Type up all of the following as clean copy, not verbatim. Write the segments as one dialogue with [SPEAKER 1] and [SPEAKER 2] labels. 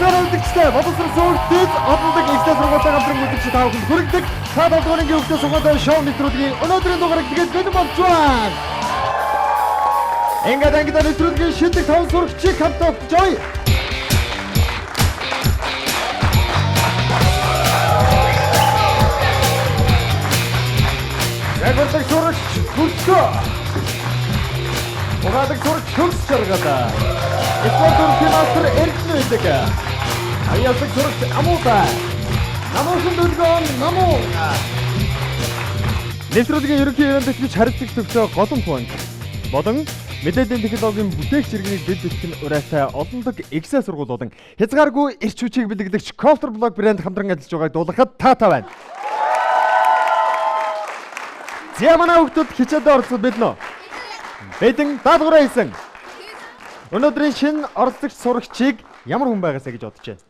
[SPEAKER 1] Цэцэр үлдэгчтэй боловсрол зөвлөлтөд одондог ихтэй сургуулийн хамтран үлдэгч та бүхэнд хүргэдэг. Та долдооны хөвгтэй сургуулийн шоу нэвтрүүлгийн өнөөдрийн дугаарыг тэгээд бэлэн болж байна. Ингээд нэвтрүүлгийн шилдэг 5 сурагчийг хамтдаа жой. Ягддаг сурагч хүрчөө. Угаадаг сурагч хөлс чаргада. Эцэг финансер эрдэнэ байдаг. Аяасаг сурагч амуутай. Намуусан дүлгөөн намуу. Нэвтрүүлгийн ерөнхий ивент гэж харилцагч төвчөө голомт байна. Болон мэдээллийн технологийн бүтээгч иргэнийг бэлд битгэн урайтай олондог Excel сургууль болон хязгааргүй эрч хүчийг бэлтгэгч Copter Blog брэнд хамтран ажиллаж байгааг дуулгахад таатай байна. Зямана хүүхдүүд хичээлд оролцох билнэ. Бэдэн даалгавраа хийсэн. Өнөөдрийн шинэ оролцогч сурагчийг ямар хүн байгаасаа гэж бодож байна?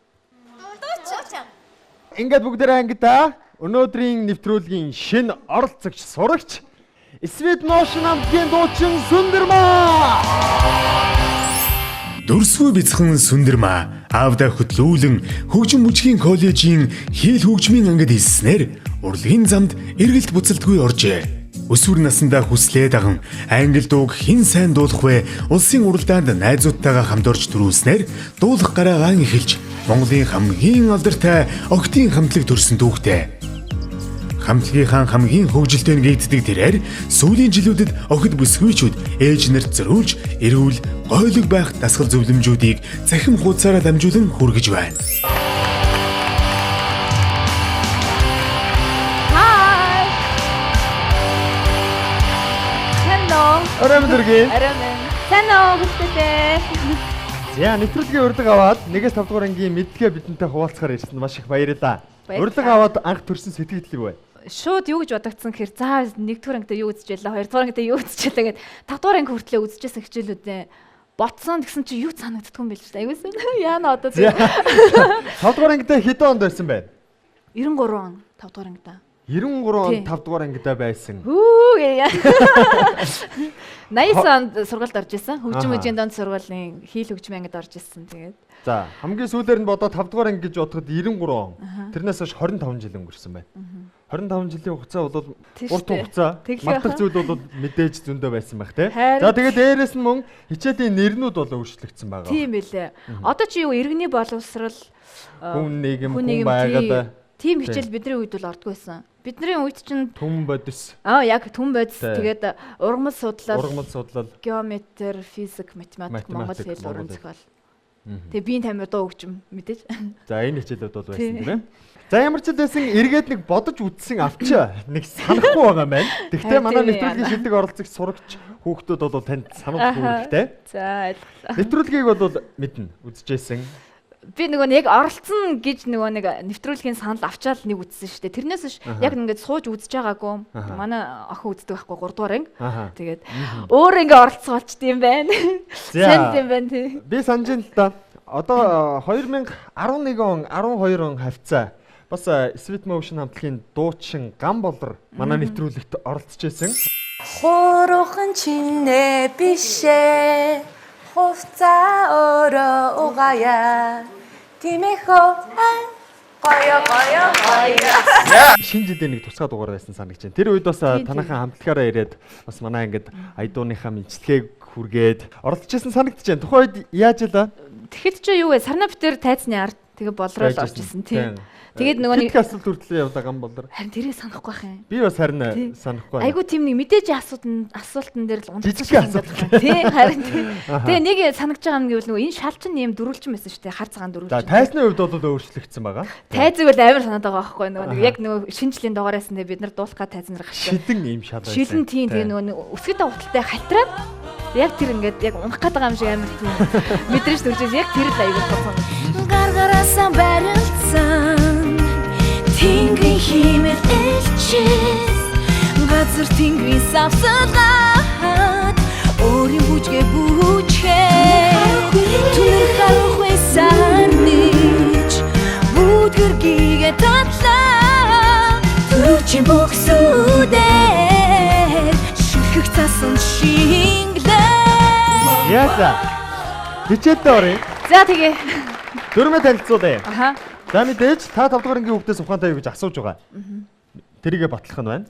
[SPEAKER 1] Ингээд бүгдээрээ ангидаа өнөөдрийн нэвтрүүлгийн шинэ оролцогч сурагч Sweet Motion хамтгийн дуучин Сүндэрмаа.
[SPEAKER 2] Дөрсвөө бяцхан Сүндэрмаа аавда хөтлүүлэн хөгжим мужгийн коллежийн хийл хөгжмийн ангид хэлснээр урлагийн замд эргэлт буцалтгүй оржээ. Өсвөр насндаа хүслээ даган англи дууг хэн сайн дуулах вэ? Улсын уралдаанд найзуудтайгаа хамтарч төрүүлснээр дуулах гараагаа эхэлж Монголын хамгийн алдартай октийн хамтлаг төрсөн дүүхтэй. Хамтлагийнхаа хамгийн хөгжилтэй нэгддэг тэрээр сүүлийн жилүүдэд охид бүсгүйчүүд ээж нарт зориулж эрүүл гойлог байх дасгал зөвлөмжүүдийг цахим хуудасаараа дамжуулан хүргэж байна.
[SPEAKER 1] Арамдэргийн.
[SPEAKER 3] Санаа өгөхтэй.
[SPEAKER 1] За нэвтрүүлгийн урилга аваад 1-5 дугаар ангийн мэдлэгээ бидэнтэй хуваалцахаар ирсэн маш их баярлалаа. Урилга аваад анх төрсэн сэтгэл хөдлөл бай.
[SPEAKER 3] Шууд юу гэж бодогдсон гэхээр за 1-р ангидаа юу үзчихлээ, 2-р ангидаа юу үзчихлээ гэд 5-р анги хүртлээ үзчихсэн хичээлүүдээ ботсон гэсэн чи юу санагддгүй юм бэл ч айгүйсэн. Яана одоо тийм.
[SPEAKER 1] 5-р ангидаа хэдэн онд байсан бэ?
[SPEAKER 3] 93 он 5-р ангидаа.
[SPEAKER 1] 93 онд 5-р ангидаа байсан.
[SPEAKER 3] Хүү яа. 80 онд сургуульд орж исэн. Хөгжим мужийн донд сургуулийн хийл хөгжмийн ангид орж исэн. Тэгээд.
[SPEAKER 1] За хамгийн сүүлээр нь бодоод 5-р анги гэж бодоход 93 он. Тэрнээс хойш 25 жил өнгөрсөн байна. 25 жилийн хугацаа бол урт хугацаа. Мартах зүйл бол мэдээж зөндөө байсан байх тий. За тэгээд дээрэс нь мөн хичээлийн нэрнүүд бол өөрчлөгдсөн байгаа.
[SPEAKER 3] Тийм байлээ. Одоо чи юу иргэний боловсрал
[SPEAKER 1] хүн нийгэм хүн байгаад
[SPEAKER 3] тийм хичээл бидний үед бол ордгүй байсан. Бидний үед чинь
[SPEAKER 1] түн бодис.
[SPEAKER 3] Яг түн бодис. Тэгээд ургамал судлал, геометри, физик, математик, монгол хэл, уран зохиол. Тэгээ биеийн тамир дуу хөгжим мэдээж.
[SPEAKER 1] За энэ хичээлүүд бол байсан тийм ээ. За ямар ч байсан эргээд нэг бодож үтсэн авчаа. Нэг санахгүй байгаа юм байна. Тэгвэл манай нэвтрүүлгийн шилдэг оролцогч сурагч хүүхдүүд бол танд сануулах хэрэгтэй.
[SPEAKER 3] За ойлголоо.
[SPEAKER 1] Нэвтрүүлгийг бол мэднэ. Үзчихсэн.
[SPEAKER 3] Би нөгөө нэг оролцсон гэж нөгөө нэг нэвтрүүлгийн санал авчаал нэг үзсэн шүү дээ. Тэрнээс ш яг ингээд сууж үзэж байгаагүй. Манай охин үздэг байхгүй 3 дугаар анги. Тэгээд өөр ингээ оролцсон болчт юм байна. Сайн юм байна тий.
[SPEAKER 1] Би санаж байна л да. Одоо 2011 он 12 он хавцаа бас Sweet Motion хамтлагийн дуучин Гамболор манай нэвтрүүлэгт оролцож байсан.
[SPEAKER 4] Хорохон чинээ бишээ хувцаа өөрөө угаая тимэхөө гоё.
[SPEAKER 1] Шинэ жилийн нэг тусгай дугаар байсан санагч байна. Тэр үед бас танайхан хамтлагаараа ирээд бас манай ангид аядууныхаа мэдчилгээг хүргээд оролцож байсан санагдаж байна. Тухайн үед яаж илаа?
[SPEAKER 3] Тэгэхэд чи юу вэ? Сарна битэр тайцны ард тэгээ болрол орж исэн тийм. Тэгээд нөгөө нэг
[SPEAKER 1] асуулт хүртлээ явдаг Гамболор.
[SPEAKER 3] Харин тэрийг санахгүй байх юм.
[SPEAKER 1] Би бас харин санахгүй байна.
[SPEAKER 3] Айгу тийм нэг мэдээж асуултан дээр л
[SPEAKER 1] жижиг асуулт.
[SPEAKER 3] Тийм харин тийм. Тэгээ нэг санагдж байгаа юм гэвэл нөгөө энэ шалчин юм дөрвөлжин байсан шүү дээ. Хар цагаан дөрвөлжин.
[SPEAKER 1] За тайзны хувьд бол өөрчлөгдсөн байгаа.
[SPEAKER 3] Тайзыг бол амар санаад байгаа байхгүй нөгөө яг нөгөө шинжлэлийн дугаараас нь бид нар дуулахгаа тайз нар гаштай.
[SPEAKER 1] Шилэн юм шал байсан.
[SPEAKER 3] Шилэн тийм тэгээ нөгөө өсгөд давталтай халтраад яг тэр ингээд яг унах гээд байгаа юм шиг амар тийм мэдрэж төржээс яг тэр л аягүй болсон.
[SPEAKER 4] Гаргараасан барилцсан Тэнгэрийн химэл элчээс газар тэнгэрийн савсалаад өөрийн бүжгээ түнэр харахгүй сарнич бүдгэргийгээ татлаа төрөчийн бөхсүүдээр шүлхэх цасан шинглээ.
[SPEAKER 1] Яа за. Хичээлдээ оръё.
[SPEAKER 3] За тэгээ
[SPEAKER 1] Дөрмөө танилцуулъя.
[SPEAKER 3] Аха.
[SPEAKER 1] За мэдээж та 5 дугаар ангийн хүүхдээс ухаантай юу гэж асууж байгаа. Тэрийгэ батлах нь байна.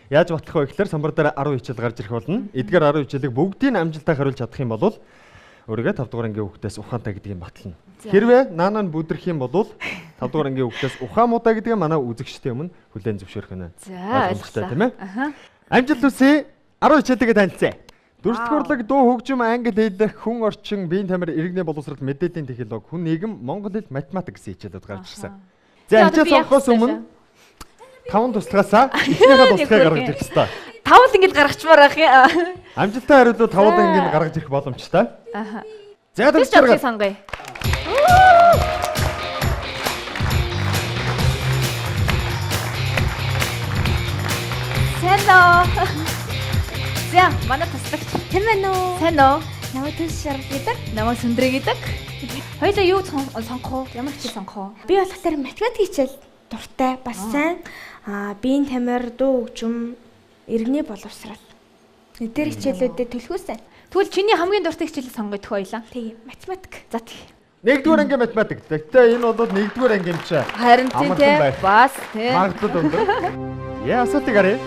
[SPEAKER 1] Яаж батлах вэ гэхээр самбар дээр 10 хичээл гарч ирэх болно. Эдгээр 10 хичээлийг бүгдийг амжилттай хариулж чадах юм бол өөрийгөө 5 дугаар ангийн хүүхдээс ухаантай гэдгийг батлана. Хэрвээ наанаа нь бүдрэх юм бол 5 дугаар ангийн хүүхдээс ухаан муудаа гэдгийг манай үзэгчдийн өмнө хүлээн зөвшөөрөх нь.
[SPEAKER 3] За
[SPEAKER 1] ойлгомжтой тийм ээ. Амжилт хүсье. 10 хичээлтэйгээ танилцъя. Дүрслэх урлаг, дуу хөгжим, англи хэл, хүн орчин, биеийн тамир, иргэний боловсрол, мэдээллийн технологи, хүн нийгэм, монгол хэл, математик гэсэн хичээлүүд гарч ирсэн. За хичээл сонгохоос өмнө 5 туслагаасаа эхнийхээ туслагыг гаргаж ирэх ёстой.
[SPEAKER 3] 5 ингэж гаргачмаар ах юм.
[SPEAKER 1] Амжилттай хариулвал 5 ингэж гаргаж ирэх боломжтой.
[SPEAKER 3] Аха.
[SPEAKER 1] За тэгвэл
[SPEAKER 3] сонгоё. Сэно. За, манай туслагч
[SPEAKER 4] Хэн вэ нөө?
[SPEAKER 3] сайн уу?
[SPEAKER 4] Намайг Төс Шарав гэдэг.
[SPEAKER 3] Намайг Сүндрэ гэдэг. Хоёулаа юу сонгох уу? Ямар хичээл сонгох уу?
[SPEAKER 4] Би болохоор математик хичээл дуртай бас сайн. Биеийн тамир, дуу хөгжим, иргэний боловсрал. Эдгээр хичээлүүдэд төлхөөсөн.
[SPEAKER 3] Тэгвэл чиний хамгийн дуртай хичээлийг сонгоё төх хоёлаа.
[SPEAKER 4] Тэгээ математик.
[SPEAKER 3] За тий.
[SPEAKER 1] 1-р ангийн математик. Тэгтээ энэ бол 1-р ангийн ч
[SPEAKER 3] Харин тий бас тий.
[SPEAKER 1] магадлал өндөр. Яа асуултыг харъя.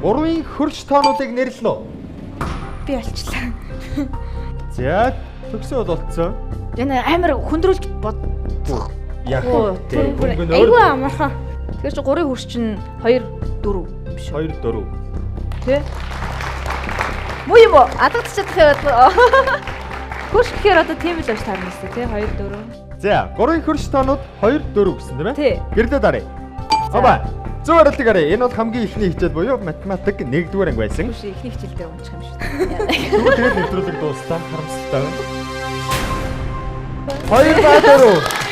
[SPEAKER 1] Урын хөрш тоонуудыг нэрлэнэ үү?
[SPEAKER 4] Би олчлаа.
[SPEAKER 1] За төгсөө болцсон.
[SPEAKER 3] Энэ амар хүндрүүлж бод.
[SPEAKER 1] Яг
[SPEAKER 4] Айгуу амархан.
[SPEAKER 3] Тэгэхээр чи 3 хөрш чинь 2 4 биш.
[SPEAKER 1] 2 4.
[SPEAKER 3] Тэ? Муу юм уу? Адагдчихдаг яваад. Хөрш гэхээр одоо тийм л байж таарна шүү дээ, тий? 2 4.
[SPEAKER 1] За 3 хөрш тоонууд 2 4 гэсэн тийм ээ?
[SPEAKER 3] Тий.
[SPEAKER 1] Гэрлээ даръя. Ава. Зөв хариултыг харъя. Энэ бол хамгийн ихний хичээл буюу математик 1-р анги байсан.
[SPEAKER 3] Биш ихний хичээл дээр унчих юм шүү дээ.
[SPEAKER 1] Зүгээр тэгээд нэвтрүүлэг дуустаа харамсалтай байна. 2 ба 4.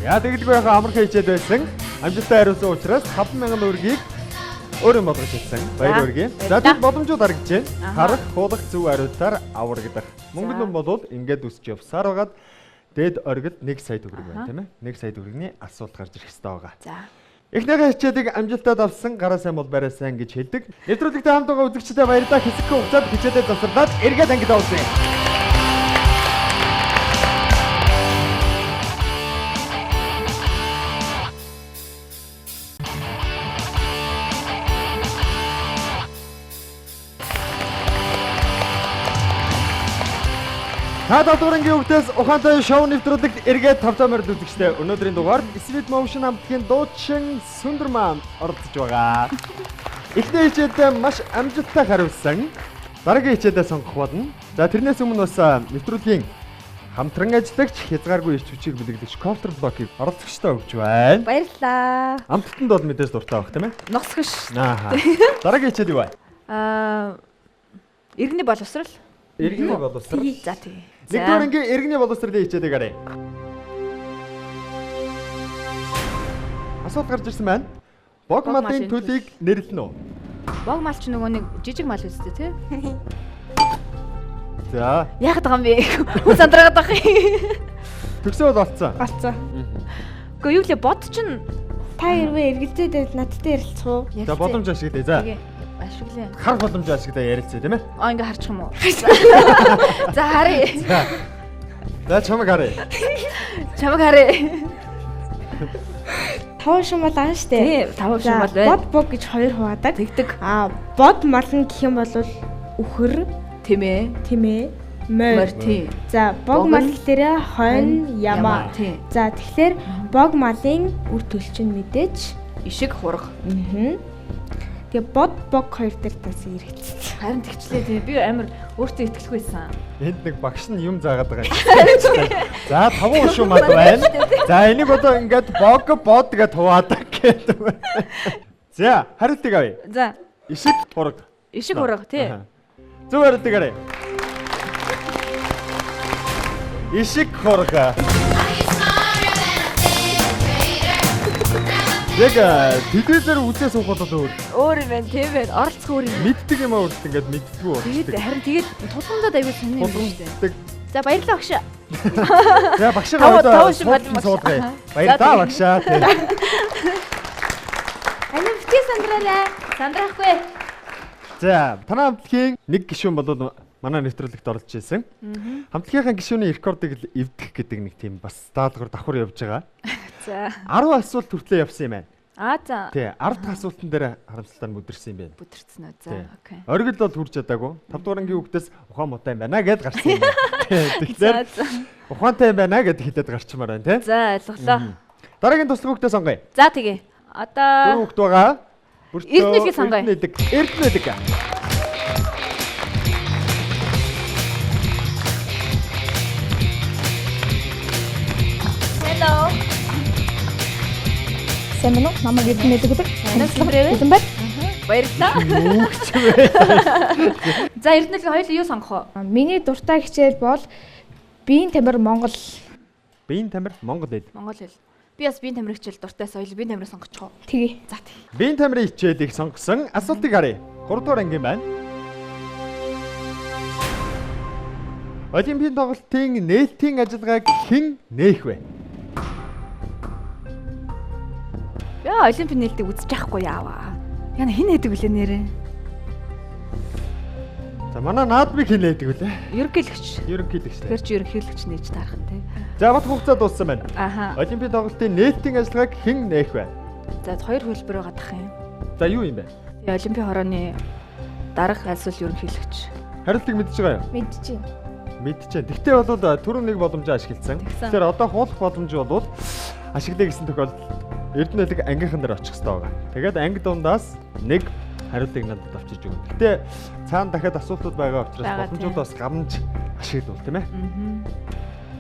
[SPEAKER 1] Яа тэгэлгүй яхаа амархан хичээл байсан. Амжилттай хариулсан учраас 50000 төгрөгийг өөрөө болгож хэлсэн. Баяр хүргэе. За тийм боломжууд харагдаж байна. Харах, хуулах, зөв хариултаар аврагдах. Мөнгөнд нь бол ингээд үсч явсаар байгаад дээд оргид 1 сая төгрөг байна тийм ээ. 1 сая төгрөгийн асуулт гарч ирэх ёстой байгаа.
[SPEAKER 3] За.
[SPEAKER 1] Эхнийхээ хичээлийг амжилттай давсан гараа сайн бол бараа сайн гэж хэлдэг. Нэвтрүүлэгтээ хамт байгаа үзэгчдэд баярлалаа. Хэсэг хугацаанд хичээлээ завсарлаад эргээд ангид авсан. Та 5 дугаар ангийн хүүхдээс ухаантай шоу нэвтрүүлэгт эргээд тавтамаар үзэгчтэй. Өнөөдрийн дугаард Sweet Motion хамтгийн дуучин Сүндэр маань оролцож байгаа. Эхний хичээлдээ маш амжилттай хариулсан. Дараагийн хичээлдээ сонгох болно. За тэрнээс өмнө бас нэвтрүүлгийн хамтран ажиллагч хязгааргүй ирч хүчийг бэлэглэгч Counter Block-ийг оролцогчтой өгч байна.
[SPEAKER 3] Баярлалаа.
[SPEAKER 1] Амттанд бол мэдээж дуртай байх тийм ээ.
[SPEAKER 3] Ногсгош.
[SPEAKER 1] Ааха. Дараагийн хичээл юу вэ?
[SPEAKER 3] Иргэний боловсрал.
[SPEAKER 1] Иргэний боловсрал.
[SPEAKER 3] За тий.
[SPEAKER 1] 1-р ангийн иргэний боловсролын хичээлийг харъя. Асуулт гарч ирсэн байна. Бог малын төлийг нэрлэнэ үү?
[SPEAKER 3] Бог мал ч нөгөө нэг жижиг мал үстэй тий.
[SPEAKER 1] За.
[SPEAKER 3] Яг байгаа юм бэ? Хүн сандраад байгаа юм.
[SPEAKER 1] Төгсөө болцсон.
[SPEAKER 4] Болцоо.
[SPEAKER 3] Гэхдээ юу лээ бод чинь
[SPEAKER 4] Та хэрвээ эргэлзээд надтай ярилцах уу?
[SPEAKER 1] За боломж ашиглая. За.
[SPEAKER 3] Ашиглая.
[SPEAKER 1] Харах боломж ашиглая ярилцъя тийм ээ.
[SPEAKER 3] Ингээ харчих юм уу? За харъя.
[SPEAKER 1] За чамаг харъя.
[SPEAKER 3] Чамаг харъя.
[SPEAKER 4] 5 шумал аан штэ.
[SPEAKER 3] Тий, 5 шумал бай.
[SPEAKER 4] Бод бог гэж 2 хуваадаг.
[SPEAKER 3] Тэгдэг.
[SPEAKER 4] Бод малн гэх юм бол үхэр,
[SPEAKER 3] Тийм ээ.
[SPEAKER 4] морь.
[SPEAKER 3] Тий.
[SPEAKER 4] За бог мал гэхлээрээ хонь, ямаа.
[SPEAKER 3] Тий.
[SPEAKER 4] За тэгэхээр бог малын үр төлчин мэдээж
[SPEAKER 3] Ишиг хурах.
[SPEAKER 4] Тэгээ бод бог хоёр дээр тас хэрэгцсэн.
[SPEAKER 3] Харин тэгчлээ тий. Би амар өөртөө итгэлгүйсэн.
[SPEAKER 1] Энд нэг багш нь юм заагаад байгаа юм. За 5 шумал байна. За энийг одоо ингээд бод гэж хуваадаг гэдэг. За хариултыг авъя.
[SPEAKER 3] За.
[SPEAKER 1] Ишиг хураг.
[SPEAKER 3] Ишиг хурах тий.
[SPEAKER 1] Зөв хариултыг харъя. Ишиг хураг. Яг телевизээр үзээ суух бол
[SPEAKER 3] Өөр юм байна тийм байна. Оролцох өөр юм.
[SPEAKER 1] мэддэг юм аа үргэлж ингээд мэддэггүй
[SPEAKER 3] Тэгээд
[SPEAKER 1] болчихдог.
[SPEAKER 3] харин тэгээд тулгамдаад аягүй сонир юм шүү дээ.
[SPEAKER 1] Тулгамддаг.
[SPEAKER 3] За баярлалаа багш.
[SPEAKER 1] За багшаа
[SPEAKER 3] Тав
[SPEAKER 1] одоо
[SPEAKER 3] шимал багш.
[SPEAKER 1] суудгая. Баярлалаа багшаа. Тий.
[SPEAKER 4] Ани битгий сандраарай.
[SPEAKER 3] Сандраахгүй.
[SPEAKER 1] За, танай хамтлагийн нэг гишүүн бол манай нэвтрүүлэгт орж ирсэн. Хамтлагийнхаа гишүүний рекордыг эвдэх гэдэг нэг тийм бас даалгавар давхар явж байгаа.
[SPEAKER 3] За.
[SPEAKER 1] 10 асуулт хүртлээ явсан юм байна.
[SPEAKER 3] За.
[SPEAKER 1] Тий, 10 дахь асуултан дээр харамсалтай бүдэрсэн юм байна.
[SPEAKER 3] Бүдэрсэн үү. За, окей.
[SPEAKER 1] Оргил бол хүрч чадаагүй. 5 дугаар ангийн хүүхдээс ухаан муутай юм байна гэд гарсан юм байна. Тэгэхээр ухаантай юм байна гэд хэлээд гарчмаар байна, тий?
[SPEAKER 3] За, ойлголоо.
[SPEAKER 1] Дараагийн туслах хүүхдээ сонгоё.
[SPEAKER 3] За, тэгээ. Одоо
[SPEAKER 1] 4 хүүхд байгаа.
[SPEAKER 3] Эрдэнэгийг сонгоё.
[SPEAKER 1] Эрдэнэдэг.
[SPEAKER 3] Hello.
[SPEAKER 4] Сайн байна уу? Намайг Эрдэнэдэг гэдэг.
[SPEAKER 3] Хэлэн байна. Баярлалаа. За, Эрдэнэгийн хоёул юу сонгох вэ?
[SPEAKER 4] Миний дуртай хичээл бол биеийн тамир Монгол.
[SPEAKER 1] Биеийн тамир Монгол хэл.
[SPEAKER 3] Монгол хэл. Би бас биеийн тамир хичээл дуртай соёл биеийн тамирыг сонгочих уу?
[SPEAKER 4] Тэгээ.
[SPEAKER 3] За, тий.
[SPEAKER 1] Биеийн тамирын хичээлийг сонгосон асуултыг харъя. 3 дугаар ангийн байна. Олимпийн тоглолтын нээлтийн ажиллагааг хэн нээх вэ?
[SPEAKER 3] Яа, олимпийн нээлтийг үзэж яахгүй яаваа. Яна хэн нэдэг вүлээ нэрээ?
[SPEAKER 1] За манай наадмыг хэн нээдэг вүлээ?
[SPEAKER 3] Ерөнхийлөгч.
[SPEAKER 1] Ерөнхийлөгч.
[SPEAKER 3] Тэр чи ерөнхийлөгч нээж таарах нь тий.
[SPEAKER 1] За бат хугацаа дууссан байна.
[SPEAKER 3] Аха.
[SPEAKER 1] Олимпийн тоглолтын нээлтийн ажиллагааг хэн нээх вэ?
[SPEAKER 3] За, хоёр хөлбөр байгаа дах юм.
[SPEAKER 1] За юу юм бэ?
[SPEAKER 3] Тэгээ олимпийн хорооны дарах альсвал ерөнхийлөгч.
[SPEAKER 1] Хариултыг мэдж байгаа юу?
[SPEAKER 4] Мэдчихээн.
[SPEAKER 1] Мэдчихээн. Тэгтээ бол түрүү нэг боломжоо ашигласан. Тэгэхээр одоо хуулах боломж бол ашиглая гэсэн тохиолдолд Эрдэнэдэг ангийнхан дээр очих хэрэгтэй байгаа. Тэгээд анги дундаас нэг хариултыг надад авчиж өгнө. Гэтэ цаана дахиад асуултууд байгаа учраас боломжууд бас гамж ашиглавал тийм ээ.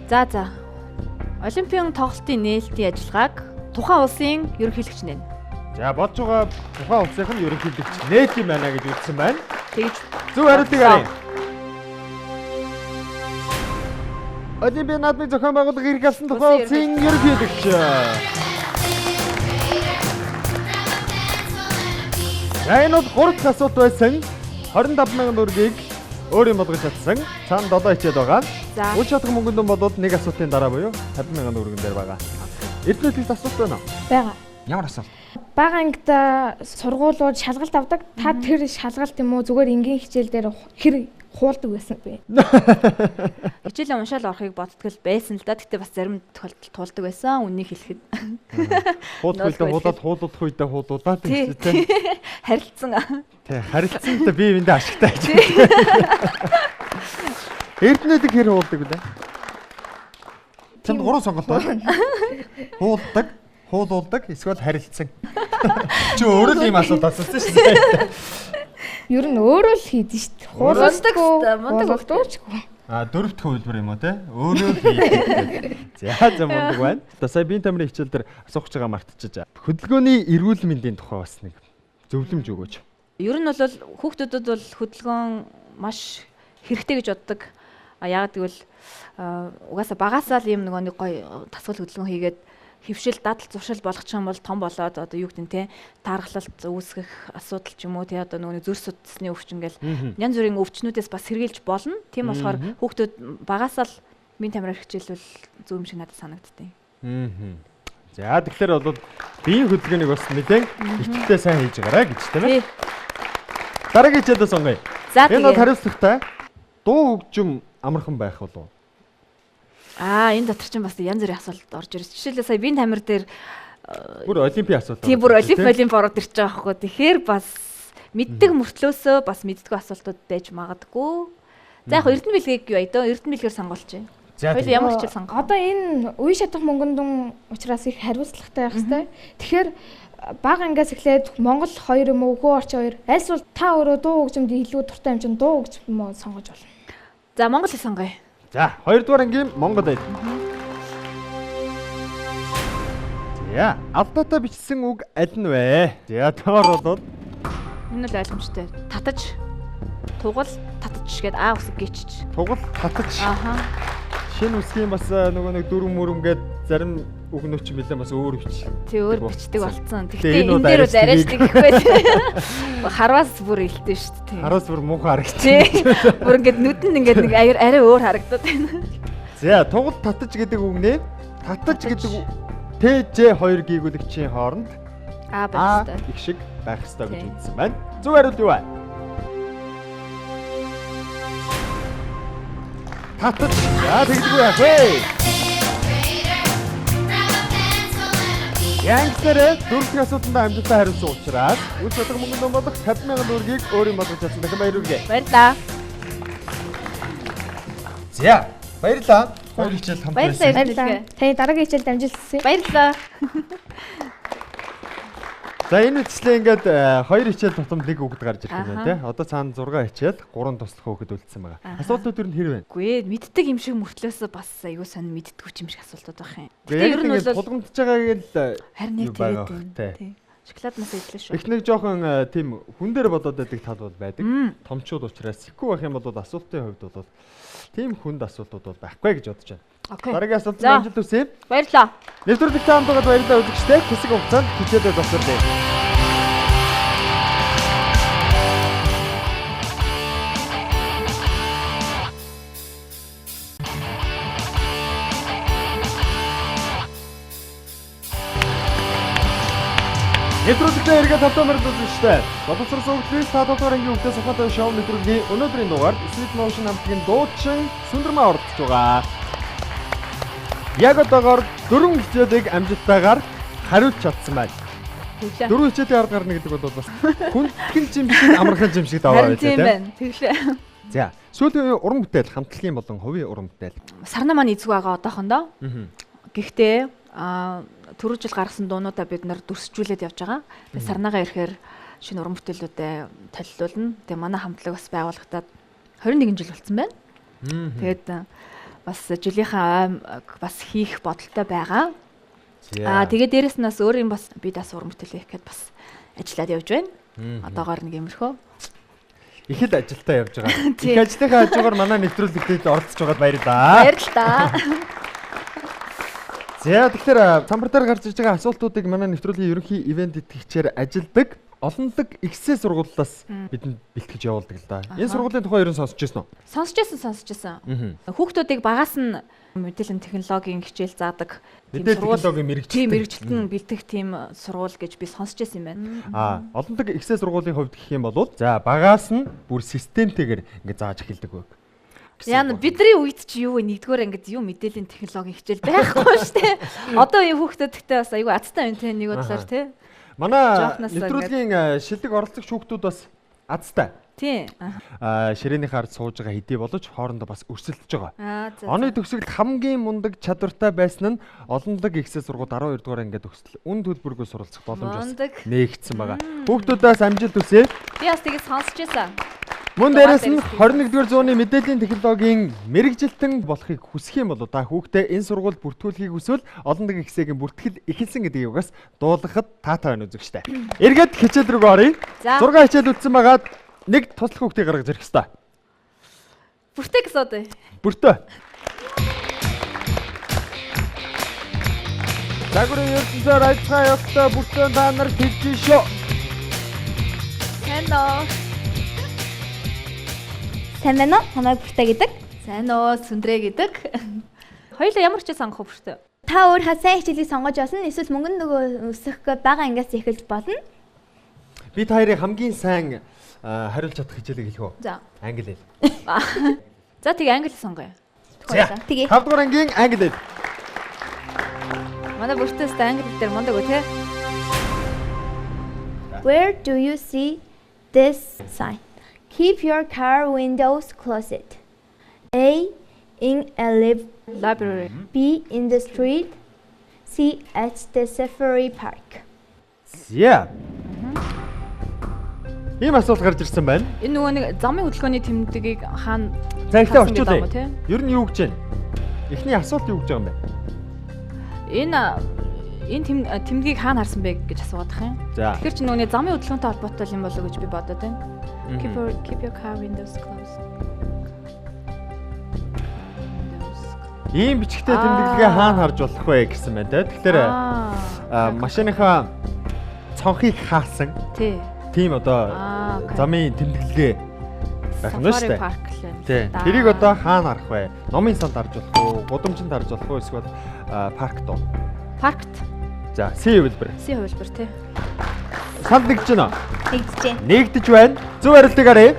[SPEAKER 3] За. Олимпийн тоглолтын нээлтийн ажиллагааг тухайн улсын ерөнхийлөгч нэнэ.
[SPEAKER 1] За болж байгаа тухайн улсынх нь ерөнхийлөгч нээж юм байна гэж үзсэн байна.
[SPEAKER 3] Тэгж
[SPEAKER 1] Зөв хариултыг харъя. Олимпийн наадмын зохион байгуулах хэрэг авсан тухайн улсын ерөнхийлөгч. Энэ бол 3 дахь асуулт байсан. 25,000 төгрөгийг өөр юм болгож чадсан. Цаана 7 хичээл байгаа. Үл шатах мөнгөнд бол нэг асуултын дараа буюу 50,000 төгрөгөн дээр байгаа. Эрдэнэтгэл асуулт байна уу?
[SPEAKER 4] Бага.
[SPEAKER 1] Ямар асуулт?
[SPEAKER 4] Бага ангида сургуулиуд шалгалт авдаг. Та тэр шалгалт юм уу зүгээр энгийн хичээл дээр хэр хуулдаг байсан бэ?
[SPEAKER 3] хичээлийн уншаал орохыг бодтгол байсан л да. Гэтэ бас зарим тохиолдолд туулдаг байсан. Үнийг хэлэхэд.
[SPEAKER 1] Хуулах үедээ хуулуулаад тийм.
[SPEAKER 3] Харилцсан.
[SPEAKER 1] Тий, харилцсан та бие биендээ ашигтай гэж. Эрдэнэдэг хэр хуулдаг вэ? Тэнд 3 сонголт байна. Хуулуулдаг, эсвэл харилцсан. Чи өөрөө л ийм асуулт асуусан шүү дээ.
[SPEAKER 4] Ер нь өөрөө л хийдэж шүү дээ.
[SPEAKER 3] Хуулдаг мундаг
[SPEAKER 4] хөлтөөчгүй.
[SPEAKER 1] Дөрөвт хөвлөр юм уу те? Өөрөө л хийдэг. За мундаг байна. Одоо сая биеийн тамирын хичээл дээр асуух гэж байгаа мартчихжээ. Хөдөлгөөний эрүүл мэндийн тухай бас нэг зөвлөмж өгөөч.
[SPEAKER 3] Ер нь бол хүүхдүүдэд бол хөдөлгөөн маш хэрэгтэй гэж боддог. Яагаад гэвэл угаасаа багасаа л ийм нэг гоё тасгал хөдөлгөөн хийгээд хөвшил дадал зуршил болгох юм бол том болоод одоо юу гэдэг нь те тааргалалт үүсгэх асуудал ч юм уу те одоо нөгөө зүрх судасны өвчин гэл янз бүрийн өвчнүүдээс бас сэргийлж болно. Тийм болохоор хүүхдүүд багасаа л биеийн тамираар хичээлвэл зөв юм шиг надад санагдтыг.
[SPEAKER 1] За тэгэхээр бол биеийн хөдөлгөөнийг бас нэлээд итгэлтэй сайн хийж байгаарай гэж тийм ээ. Дараагийн хичээлээ сонгоё. Энэ бол хариуцлагатай. Дуу хөгжим амархан байх болов уу?
[SPEAKER 3] Энэ дотор чинь бас янз бүрийн асуулт орж ирж. Жишээлбэл сая биеийн тамир дээр
[SPEAKER 1] бүр олимпийн асуулт.
[SPEAKER 3] Тийм бүр олимп ороод ирж байгаа байхгүй. Тэгэхээр бас мэддэг мөртлөөсөө бас мэддэггүй асуултууд байж магадгүй. За яг Эрдэнэ билгийг юу айдаа? Эрдэнэ билгээр сонгоолч. Хоёул ямар хичээл сонгох?
[SPEAKER 4] Одоо энэ үе шатах мөнгөндөн учраас их хариуцлагатай байх хэрэгтэй. Тэгэхээр бага ангиас эхлээд Монгол 2 юм уу хөө орчин 2 альсвал та өөрөө дуу хөгжимд илүү дуртай юм чинь дуу хөгжим юм уу сонгож болно.
[SPEAKER 3] За Монгол хэл сонгоё.
[SPEAKER 1] За 2 дугаар ангийн Монгол хэл. За алдаатай бичсэн үг аль нь вэ? За тоор бол
[SPEAKER 3] энэ л ойлгомжтой. Татаж, тугал, татаж гээд аа үсэг гээчж.
[SPEAKER 1] Тугал, татаж.
[SPEAKER 3] Аха.
[SPEAKER 1] Шинэ үсгийн бас нөгөө нэг дүрм мөрөмгээд зарим үгнүүд ч нэлээд бас өөр бич.
[SPEAKER 3] Тий өөр бичдэг болцсон. Гэхдээ энэ дээр үл арайчдаг гэхгүй. Хараас бүр илтэн шүү дээ.
[SPEAKER 1] Хараас бүр муухай харагч.
[SPEAKER 3] Тий. Бүр ингээд нүдэнд ингээд нэг арай өөр харагдаад байна.
[SPEAKER 1] За тугал татаж гэдэг үгнээ татаж гэдэг ТЖ2 гүйгүүлэгчийн хооронд
[SPEAKER 3] байх ёстой.
[SPEAKER 1] Их шиг байх ёстой гэж үзсэн байна. Зөв хариулт юу вэ? татаж. За тэгдэггүй яах вэ? Янгсэрээ дөрөвдүгээр асуултанд амжилттай хариулсан учраас үс бодлого мөнгөнд номлох 50,000 төгрөгийг өөрийн болгож авсан дахин баярлалаа.
[SPEAKER 3] Баярлалаа.
[SPEAKER 1] За баярлалаа. Хоёр хичээл хамт байсан.
[SPEAKER 3] Баярлалаа.
[SPEAKER 4] Таны дараагийн хичээлд амжилт хүсье.
[SPEAKER 3] Баярлалаа.
[SPEAKER 1] За энэ үслээ ингээд хоёр хичээл тутамд нэг үгд гарч ирэх юм байна тий. Одоо цаана 6 хичээл 3 туслах хүүхэд үлдсэн байгаа. Асуултууд ер нь хэрэг байна?
[SPEAKER 3] Үгүй ээ, мэддэг юм шиг мөртлөөс бас аюу сонь мэддэггүй юм шиг асуултууд байх юм.
[SPEAKER 1] Тэгээ ер нь бол тулгамдж байгааг л
[SPEAKER 3] харин яг тэгээд байна. Шоколаднаас идлээ шүү.
[SPEAKER 1] Их нэг жоохон тийм хүн дээр бодоод байдаг тал бол байдаг. Томчууд учраас сэхгүй байх юм бол асуултын хувьд бол тийм хүнд асуултууд бол байхгүй гэж бодож байна. Дараагийн асуултанд амжилт хүсье.
[SPEAKER 3] Баярлалаа.
[SPEAKER 1] Нэвтрүүлэг таамд байгаад баярлалаа үзэгчтэй. Хэсэг хугацаанд хичээлээ завсарлаа. Нэвтрүүлэгтээ эргээд тавтамаар үзэгчтэй. Боловсрол сувглээс та дугаар ангийн өвдөө сухатай шоу нэвтрүүлгийн өнөөдрийн дугаар Sleep Motion хамтгийн дуучин Сүндэрмаа оролцож байгаа. Яг одоогоор 4 хичээлийг амжилттайгаар хариулж чадсан байна. 4 хичээлийн ард гарна гэдэг бол бас хүндхэн жим шиг амархан жим шиг даваа байж
[SPEAKER 3] тийм. Тэглээ.
[SPEAKER 1] За, сүүлийн уран бүтээл хамтлагийн болон хувийн уран бүтээл.
[SPEAKER 3] Сарна маань эзгүй байгаа одоохондоо. Гэхдээ түрүү жил гаргасан дуунуудаа бид нар дүрсжүүлээд явж байгаа. Тэгээ сарнагаа ирэхээр шинэ уран бүтээлүүдэд толилуулна. Тэгээ манай хамтлаг бас байгуулагдаад 21 жил болсон байна. Тэгээд бас жилийнхаа бас хийх бодолтой байгаа. Тэгээд дээрэс нь бас өөрийн бас би дас уран бүтээл хийх гэхэд бас ажиллаад явж байна. Одоогоор нэг юмрхөө.
[SPEAKER 1] Ихэд ажилдаа явж байгаа. Их ажлынхаа хажуугаар манай нэвтрүүлэгт оролцож байгаад баярлалаа.
[SPEAKER 3] Баярлалаа.
[SPEAKER 1] За тэгэхээр самбар дээр гарч иж байгаа асуултуудыг манай нэвтрүүлгийн ерөнхий ивент итгэгчээр ажилдаг олонлог ихсээ сургуулиас бидэнд бэлтгэж явуулдаг л да. Энэ сургуулийн тухай ерөн сонсч байсан уу?
[SPEAKER 3] Сонсч байсан. Хүүхдүүдийг багаас нь мэдээллийн технологийн хичээл заадаг
[SPEAKER 1] технологийн
[SPEAKER 3] мэрэгчлэн бэлтгэх тийм сургууль гэж би сонсч байсан юм байна.
[SPEAKER 1] Олонлог ихсээ сургуулийн хувьд гэх юм бол за багаас нь бүр системтэйгээр ингэ зааж эхэлдэг баг.
[SPEAKER 3] Яна бидний үед чи юу вэ? Нэгдүгээр ангид юу мэдээллийн технологийн хичээл байхгүй шүү дээ. Одоо энэ хүүхдүүдтэй бас айгүй азтай байна те нэг бодлоор те.
[SPEAKER 1] Манай нэвтрүүлгийн шилдэг оролцогч хүүхдүүд бас азтай.
[SPEAKER 3] Тийм.
[SPEAKER 1] Ширээнийхээ ард сууж байгаа хэдий боловч хоорондоо бас өрсөлдөж байгаа. Оны төгсгөлд хамгийн мундаг чадвартай байсан нь олонлог ихсээ сургууль 12 дугаар ангид төгсөл үн төлбөргүй суралцах боломж нээгдсэн байгаа. Хүүхдүүдээс амжилт хүсье.
[SPEAKER 3] Би бас тэгэж сонсч байсан.
[SPEAKER 1] Мөн дээрээс нь 21-р зууны мэдээллийн технологийн мэрэгжилтэн болохыг хүсэх юм бол та хүүхдээ энэ сургуульд бүртгүүлэхийг хүсвэл олонлог ихсээгийн бүртгэл эхэлсэн гэдэг югаас дуулахад таатай байна үзэгчтэй. Эргээд хичээл рүү оръё. 6 хичээл үтсэн байгаад нэг туслах хүүхдийг гаргаж ирэх ёстой.
[SPEAKER 3] Бүртээ гэсэн үү?
[SPEAKER 1] Бүртээ. Загварын ертөнцөөр ажиллагаа явахдаа бүртээ та нар хэлж шүү.
[SPEAKER 3] Hello.
[SPEAKER 4] Сайн байна уу? Хамааг бүртээ гэдэг.
[SPEAKER 3] Сайн уу? Сүндрээ гэдэг. Хоёулаа ямар ч сонгох бүртээ.
[SPEAKER 4] Та өөрөө сайн хичээлийг сонгож олно. Эсвэл мөнгөнд нөгөө өсөх бага ангиас эхэлж болно.
[SPEAKER 1] Би та хоёрын хамгийн сайн хариулж чадах хичээлийг хэлэх үү?
[SPEAKER 3] За.
[SPEAKER 1] Англи хэл.
[SPEAKER 3] За тэгээ англи сонгоё.
[SPEAKER 4] Тэгээ.
[SPEAKER 1] 5 дугаар ангийн англи хэл.
[SPEAKER 3] Манай бүртээс англи дээр мондог үү те?
[SPEAKER 4] Where do you see this sign? Keep your car windows closed. A. In a
[SPEAKER 3] library.
[SPEAKER 4] B. In the street. C. At the safari park.
[SPEAKER 1] Yeah. Ийм асуулт гарч ирсэн байна.
[SPEAKER 3] Энэ нөгөө нэг замын хөдөлгөөний тэмдгийг хаана
[SPEAKER 1] За ихтэй орчуулъя. Ер нь юу гэж байна? Эхний асуулт юу гэж байгаа юм бэ?
[SPEAKER 3] Энэ тэмдгийг хаана харсан бэ гэж асууад байгаа юм. Тэгэхээр чи нөгөө замын хөдөлгөөнтэй холбоотой юм болоо гэж би бодоод байна. Keep your car windows closed.
[SPEAKER 1] Ийм бичгтэй тэмдэглэгээ хаана харж болох вэ гэсэн байна те. Тэгэхээр машиныхаа цонхыг хаасан. Тийм одоо замын тэмдэглэгээ байх нь шүү дээ. Тэрийг одоо хаана харах вэ? Номын санд харж болох уу? Гудамжинд харж болох уу? Эсвэл паркт уу?
[SPEAKER 3] Паркт.
[SPEAKER 1] За, C хувилбар.
[SPEAKER 3] C хувилбар тий.
[SPEAKER 1] Санд нэгдэж байна уу?
[SPEAKER 4] Нэгдэж байна.
[SPEAKER 1] Нэгдэж байна. Зөв хариултыг харъя.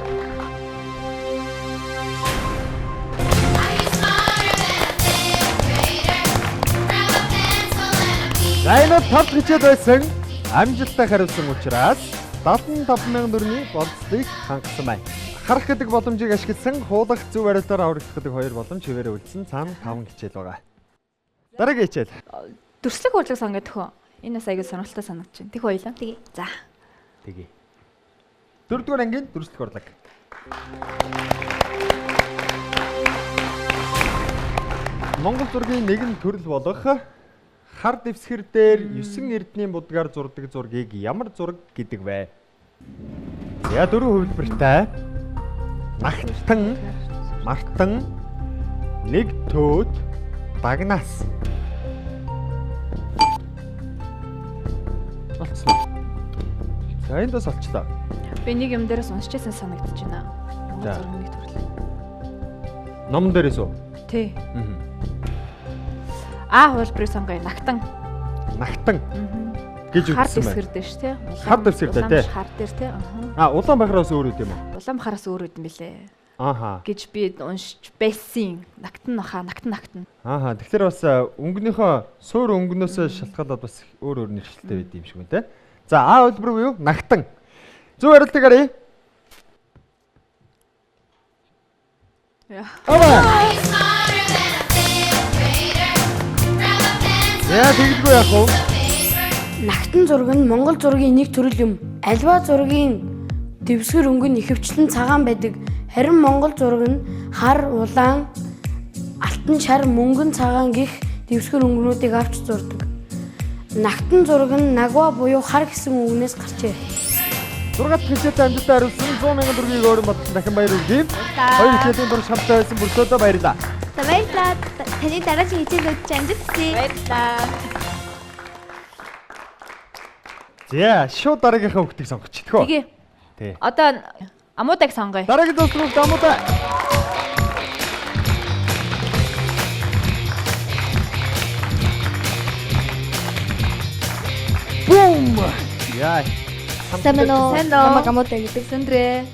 [SPEAKER 1] За энэ 5 хичээл байсан амжилттай хариулсан учраас 75,000 төгрөгийн болцлыг хангасан байна. Харах гэдэг боломжийг ашигласан хуулах зөв хариултаар аврагдах гэдэг 2 боломж хэвээрээ үлдсэн цаана 5 хичээл байгаа. Дараагийн хичээл.
[SPEAKER 3] Дүрслэг хурлаг сонгоод төхөө. Энэ бас аягүй сонирхолтой санагдаж байна. Тэг хоёлаа.
[SPEAKER 4] Тэгээ.
[SPEAKER 3] За.
[SPEAKER 1] Тэгээ. 4-р ангийн дүрслэг хурлаг. Монгол зургийн нэгэн төрөл болох хар дэвсгэр дээр 9 эрдэнийн будгаар зурдаг зургийг ямар зураг гэдэг вэ? За 4 хувилбартай. Нагтан, мартан, нэг төөд, дагнаас. Олцсон. За энд бас олчлоо.
[SPEAKER 3] Би нэг юм дээрээс уншижсэн санагдаж байна. Монгол зургийн нэг төрөл.
[SPEAKER 1] Ном дээрээс үү?
[SPEAKER 3] Тий. Хувилбарыг сонгоё. Нагтан.
[SPEAKER 1] Нагтан. Гэж
[SPEAKER 3] хар
[SPEAKER 1] үздсэн
[SPEAKER 3] дэвсгэр
[SPEAKER 1] байна.
[SPEAKER 3] дээр шүү, тий.
[SPEAKER 1] Хар дэвсгэр дээр, тий.
[SPEAKER 3] Хар дээр, тий.
[SPEAKER 1] Улаанбаахараас өөр үт юм уу?
[SPEAKER 3] Улаанбаахараас өөр үт юм билээ.
[SPEAKER 1] Ааха.
[SPEAKER 3] Гэж би уншиж байсан. Нагтан.
[SPEAKER 1] Тэгэхээр бас өнгөнийхөө суур өнгнөөсөө шалтгаалаад бас өөр нэршилтэй байд юм шиг байна те. За хувилбар буюу нагтан. Зөв хариултыг харъя. Яа тэгдэггүй яах вэ?
[SPEAKER 5] Нагтан зураг нь Монгол зургийн нэг төрөл юм. Альва зургийн дэвсгэр өнгө нь ихэвчлэн цагаан байдаг. Харин Монгол зураг нь хар, улаан, алтан шар, мөнгөн цагаан гих дэвсгэр өнгөнүүдийг авч зурдаг. Нагтан зураг нь нагва буюу хар гэсэн үгнээс гарчээ.
[SPEAKER 1] 6 дахь хичээлд амжилттай хариулсан 100,000 төгрөгийг өөрөөр бодлон дахин баяр хүргэе. 2 хичээлийн дур шамтай байсан бүртөөдөө баярлалаа.
[SPEAKER 4] За баярлалаа. Таны дараагийн хичээлүүд амжилт хүсье.
[SPEAKER 3] Баярлалаа.
[SPEAKER 1] За шууд дараагийнхаа хүүхдийг сонгочихдгөө.
[SPEAKER 3] Тэгээ.
[SPEAKER 1] Тий.
[SPEAKER 3] Одоо амуудаг сонгоё.
[SPEAKER 1] Дараагийн дуслах дамуудаа. Бум! Яа.
[SPEAKER 4] Самено. Намайг амуутай гэдэг.
[SPEAKER 3] Сэндрэ.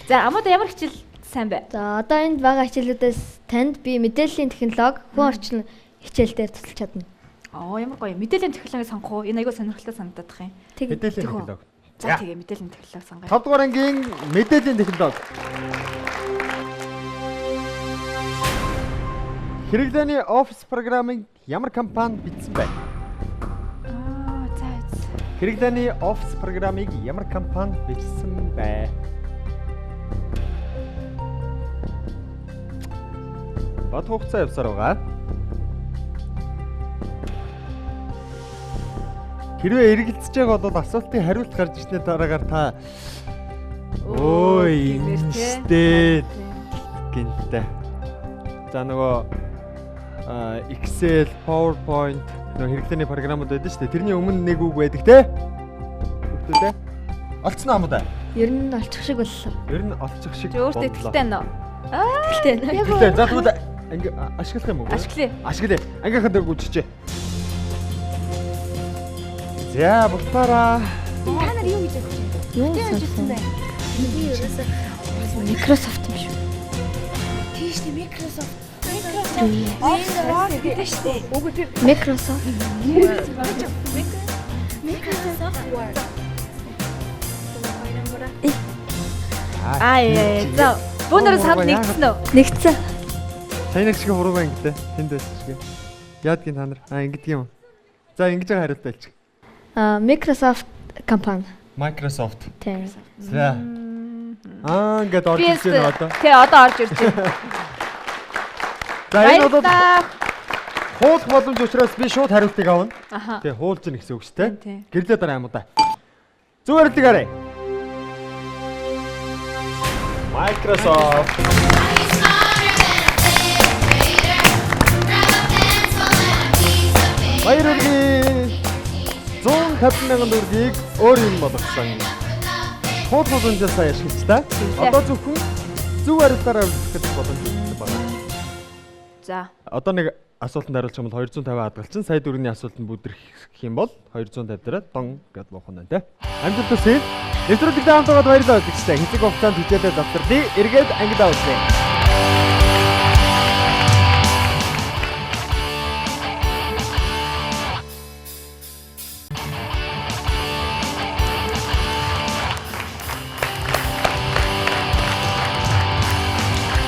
[SPEAKER 3] За амуудаа ямар хичээл сайн бай?
[SPEAKER 4] За одоо энд байгаа хичээлүүдээс танд би мэдээллийн технологи, хүн орчин хичээлдээр тусалж чадна.
[SPEAKER 3] Ямар гоё. Мэдээллийн технологиг сонгох уу? Энэ аягүй сонирхолтой санагдаад байна.
[SPEAKER 1] Мэдээллийн технологи.
[SPEAKER 3] За тэгээ мэдээллийн технологи сонгоё.
[SPEAKER 1] 5 дугаар ангийн мэдээллийн технологи. Хэрэглээний офис програмыг ямар компани бичсэн бэ? Хэрэглээний офис програмыг ямар компани бичсэн бэ? Бат хугацаа явсаар байгаа. Хэрвээ эргэлзэж байгаа бол асуултын хариулт гарч ирсний дараагаар та ой инстед гэнтэй. За нөгөө Excel, PowerPoint нөгөө хэрэглээний програмууд байдаг шүү дээ. Тэрний өмнө нэг үг байдаг те. Бүгдээ. Олцсон юм уу да?
[SPEAKER 4] Ер нь олчих шиг боллоо.
[SPEAKER 1] Ер нь олчих шиг.
[SPEAKER 3] Өөртөө ихтэй нөө.
[SPEAKER 4] Ихтэй.
[SPEAKER 1] Ихтэй. За тэгвэл анги ашиглах юм уу?
[SPEAKER 3] Ашиглая.
[SPEAKER 1] Ангийнхаа дээр гүйчихээ. За буцаараа.
[SPEAKER 4] Та нар юу гэж бодож байна? Юу хэлсэн бэ? Би ерөөсөө Microsoft юм шүү. Тийш дээ Microsoft. Microsoft. Word.
[SPEAKER 3] За бүүнээр санал нэгдсэн үү?
[SPEAKER 4] Нэгдсэн.
[SPEAKER 1] Тайнаг шиг хуруу байна гэдэг. Тэнд байсан шиг. Яадгийн та нар. Ингэдэг юм. За ингэж байгаа хариулт байлчих.
[SPEAKER 4] Microsoft компани.
[SPEAKER 1] Microsoft.
[SPEAKER 4] Тийм.
[SPEAKER 1] За. Ингээд орж ирж байна одоо.
[SPEAKER 3] Тий, одоо орж ирж байна.
[SPEAKER 1] За энэ бол хуулах боломж учраас би шууд хариултыг авна. Тий, хуулж ийн гэсэн үг шүү дээ. Гэрлээ дараа юм уу да. Зөв хариултыг арай. Microsoft. Баяр хүргэе. 150,000 төгрөгийг өөр юм болгосон. Хуулах боломжоос ашиглаж та. Одоо зөвхөн зөв хариултаараа үлдэх боломж байна.
[SPEAKER 3] За.
[SPEAKER 1] Одоо нэг асуултанд хариулчих юм бол 250 хадгалчин. Сая дөрөвний асуултанд бүдрэх юм бол 250 дээр дон гэд болох нь тэ. Амжилт хүсье. Нэвтрүүлэгт хамтдаа баярлалаа гэж хэсэг хугацаанд хичээлээ завсарлаа. Эргээд ангидаа үзлээ.